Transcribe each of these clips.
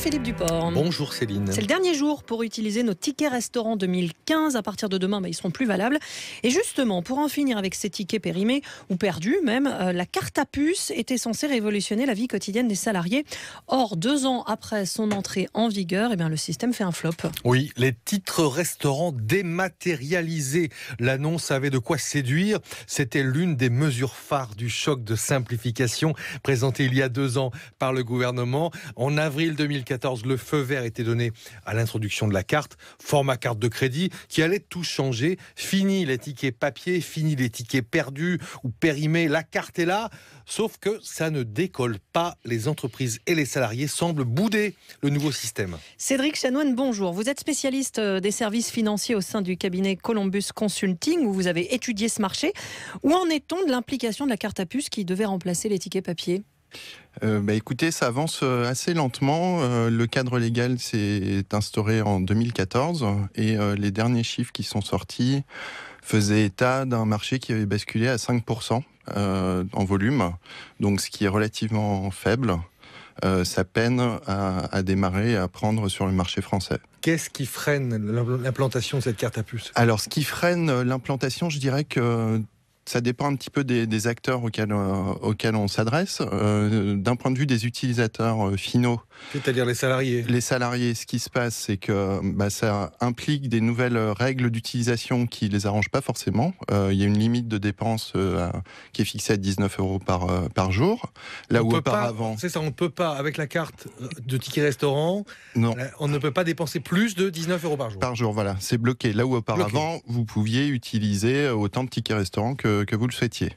Philippe Duport. Bonjour Céline. C'est le dernier jour pour utiliser nos tickets restaurants 2015. À partir de demain, ils seront plus valables. Et justement, pour en finir avec ces tickets périmés ou perdus même, la carte à puce était censée révolutionner la vie quotidienne des salariés. Or, 2 ans après son entrée en vigueur, le système fait un flop. Oui, les titres restaurants dématérialisés. L'annonce avait de quoi séduire. C'était l'une des mesures phares du choc de simplification présenté il y a 2 ans par le gouvernement. En avril 2014, le feu vert était donné à l'introduction de la carte, format carte de crédit, qui allait tout changer. Fini les tickets papier, fini les tickets perdus ou périmés. La carte est là, sauf que ça ne décolle pas. Les entreprises et les salariés semblent bouder le nouveau système. Cédric Chanoine, bonjour. Vous êtes spécialiste des services financiers au sein du cabinet Columbus Consulting, où vous avez étudié ce marché. Où en est-on de l'implication de la carte à puce qui devait remplacer les tickets papier ? Écoutez, ça avance assez lentement. Le cadre légal s'est instauré en 2014 et les derniers chiffres qui sont sortis faisaient état d'un marché qui avait basculé à 5% en volume, donc ce qui est relativement faible. Ça peine à démarrer et à prendre sur le marché français. Qu'est-ce qui freine l'implantation de cette carte à puce ? Alors, ce qui freine l'implantation, je dirais que ça dépend un petit peu des acteurs auxquels on s'adresse. D'un point de vue des utilisateurs finaux, c'est-à-dire les salariés. Les salariés, ce qui se passe, c'est que ça implique des nouvelles règles d'utilisation qui les arrangent pas forcément. Il y a une limite de dépenses qui est fixée à 19 € par jour. Là où auparavant... C'est ça, on ne peut pas, avec la carte de ticket restaurant, non. On ne peut pas dépenser plus de 19 € par jour. Par jour, voilà, c'est bloqué. Là où auparavant, vous pouviez utiliser autant de tickets restaurants que vous le souhaitiez.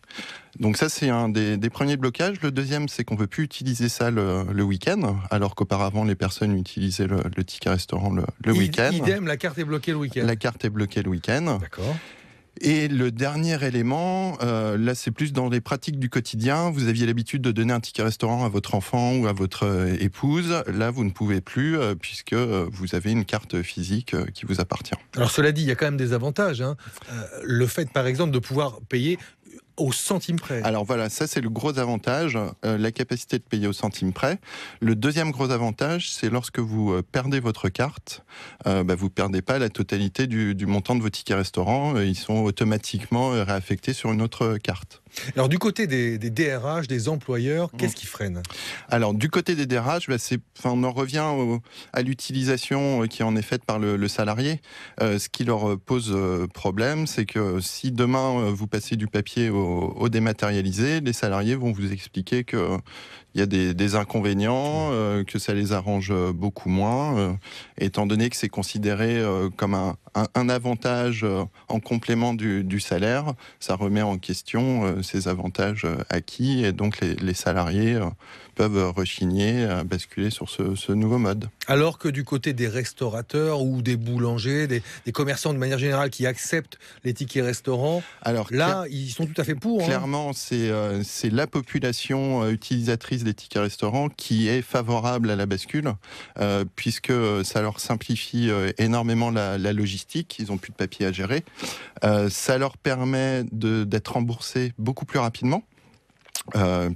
Donc ça, c'est un des premiers blocages. Le deuxième, c'est qu'on ne peut plus utiliser ça le week-end, alors qu'auparavant, les personnes utilisaient le ticket restaurant le week-end. Idem, la carte est bloquée le week-end. La carte est bloquée le week-end. D'accord. Et le dernier élément, là c'est plus dans les pratiques du quotidien. Vous aviez l'habitude de donner un ticket restaurant à votre enfant ou à votre épouse. Là, vous ne pouvez plus puisque vous avez une carte physique qui vous appartient. Alors cela dit, il y a quand même des avantages. Le fait, par exemple, de pouvoir payer au centime près. Alors voilà, ça c'est le gros avantage, la capacité de payer au centime près. Le deuxième gros avantage, c'est lorsque vous perdez votre carte, vous perdez pas la totalité du montant de vos tickets restaurants. Ils sont automatiquement réaffectés sur une autre carte. Alors du côté des DRH, des employeurs, qu'est-ce qui freine ? Alors du côté des DRH, on en revient à l'utilisation qui en est faite par le salarié. Ce qui leur pose problème, c'est que si demain vous passez du papier au dématérialisé, les salariés vont vous expliquer que il y a des inconvénients, que ça les arrange beaucoup moins, étant donné que c'est considéré comme un avantage en complément du salaire. Ça remet en question ces avantages acquis et donc les salariés peuvent rechigner, basculer sur ce nouveau mode. Alors que du côté des restaurateurs ou des boulangers, des commerçants de manière générale qui acceptent les tickets restaurants, ils sont tout à fait pour. Clairement, c'est la population utilisatrice des tickets restaurants qui est favorable à la bascule, puisque ça leur simplifie énormément la logistique. Ils n'ont plus de papier à gérer. Ça leur permet d'être remboursés beaucoup plus rapidement.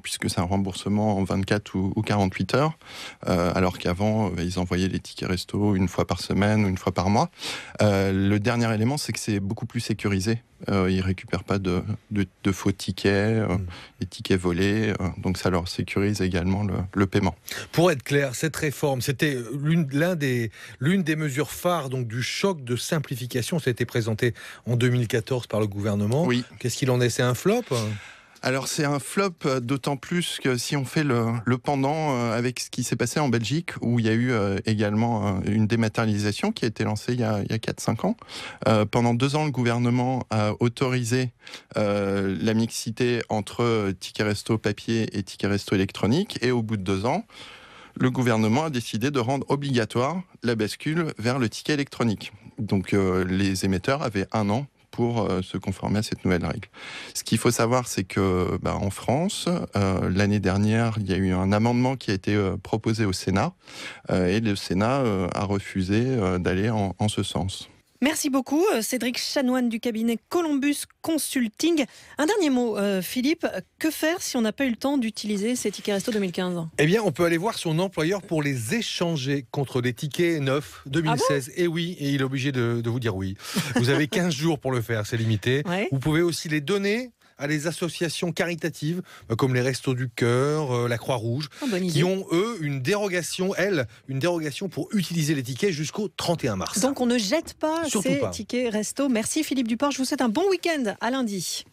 Puisque c'est un remboursement en 24 ou 48 heures, alors qu'avant, ils envoyaient les tickets resto une fois par semaine ou une fois par mois. Le dernier élément, c'est que c'est beaucoup plus sécurisé. Ils ne récupèrent pas de faux tickets, des tickets volés, donc ça leur sécurise également le paiement. Pour être clair, cette réforme, c'était l'une des mesures phares donc, du choc de simplification. Ça a été présenté en 2014 par le gouvernement. Oui. Qu'est-ce qu'il en est ? C'est un flop ? Alors c'est un flop d'autant plus que si on fait le pendant avec ce qui s'est passé en Belgique, où il y a eu également une dématérialisation qui a été lancée il y a 4-5 ans. Pendant 2 ans, le gouvernement a autorisé la mixité entre ticket resto papier et ticket resto électronique. Et au bout de 2 ans, le gouvernement a décidé de rendre obligatoire la bascule vers le ticket électronique. Donc les émetteurs avaient 1 an pour se conformer à cette nouvelle règle. Ce qu'il faut savoir, c'est que en France, l'année dernière, il y a eu un amendement qui a été proposé au Sénat et le Sénat a refusé d'aller en ce sens. Merci beaucoup, Cédric Chanoine du cabinet Columbus Consulting. Un dernier mot, Philippe. Que faire si on n'a pas eu le temps d'utiliser ces tickets resto 2015 ? Eh bien, on peut aller voir son employeur pour les échanger contre des tickets neufs 2016. Et oui, et il est obligé de vous dire oui. Vous avez 15 jours pour le faire, c'est limité. Ouais. Vous pouvez aussi les donner à des associations caritatives comme les Restos du Cœur, la Croix-Rouge, Bonne idée. qui ont, eux, une dérogation pour utiliser les tickets jusqu'au 31 mars. Donc on ne jette pas Surtout ces pas. tickets resto. Merci Philippe Duport, je vous souhaite un bon week-end. À lundi.